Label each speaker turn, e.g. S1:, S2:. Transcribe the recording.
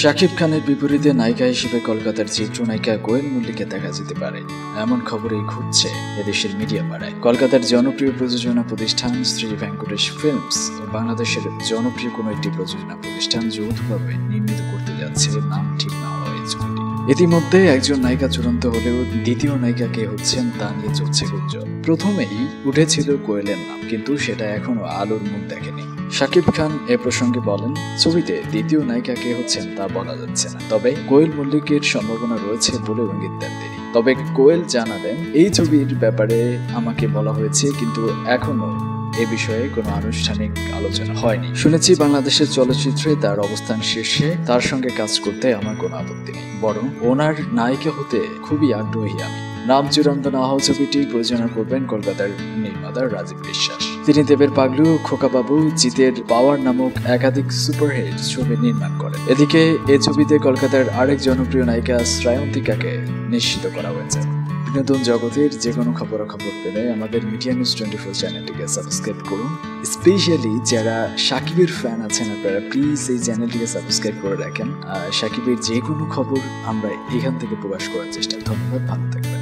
S1: শাকিব খানের বিপরীতে নায়িকা হিসেবে কলকাতার চিত্রনায়িকা কোয়েল মল্লিককে দেখা যেতে পারে এমন খবরই ঘুরছে এদেশের মিডিয়া পাড়ায়। কলকাতার জনপ্রিয় প্রযোজনা প্রতিষ্ঠান শ্রী ভেঙ্কটেশ ফিল্মস ও বাংলাদেশের জনপ্রিয় কোনো একটি প্রযোজনা প্রতিষ্ঠান যৌথভাবে নির্মিত করতে যাচ্ছে নাম ঠিক না হওয়া এই ছবিটি। ইতিমধ্যে একজন নায়িকা চূড়ান্ত হলেও দ্বিতীয় নায়িকা কে হচ্ছেন তা নিয়ে চলছে গুঞ্জন। প্রথমেই উঠেছিল কোয়েলের নাম, কিন্তু সেটা এখনো আলোর মুখ দেখেনি। শাকিব খান এ প্রসঙ্গে বলেন, ছবিতে দ্বিতীয় নায়িকা কে হচ্ছেন তা বলা যাচ্ছে না, তবে কোয়েল মল্লিকের সম্ভাবনা রয়েছে বলে ইঙ্গিত দেন তিনি। তবে কোয়েল জানালেন, এই ছবির ব্যাপারে আমাকে বলা হয়েছে, কিন্তু এখনো এ বিষয়ে কোনো আনুষ্ঠানিক আলোচনা হয়নি। শুনেছি বাংলাদেশের চলচ্চিত্রে তার অবস্থান শীর্ষে, তার সঙ্গে কাজ করতে আমার কোনো আপত্তি নেই, বরং ওনার নায়িকা হতে খুবই আগ্রহী আমি। নাম চূড়ান্ত না হওয়া ছবিটি প্রযোজনা করবেন কলকাতার নির্মাতা রাজীব বিশ্বাস। তিনি দেবের পাগলু, খোকাবাবু, জিতের পাওয়ার নামক একাধিক সুপারহিট ছবি নির্মাণ করেন। এদিকে এই ছবিতে কলকাতার আরেক জনপ্রিয় নায়িকা শ্রায়ন্তিকাকে নিশ্চিত করা হয়েছে। বিনোদন জগতের যে কোনো খবরাখবর পেলে আমাদের মিডিয়া নিউজ 24 চ্যানেলটিকে সাবস্ক্রাইব করুন। স্পেশালি যারা শাকিবের ফ্যান আছেন, আপনারা প্লিজ এই চ্যানেলটিকে সাবস্ক্রাইব করে রাখেন। শাকিবের যে কোনো খবর আমরা এখান থেকে প্রকাশ করার চেষ্টা। ধন্যবাদ, ভালো থাকবেন।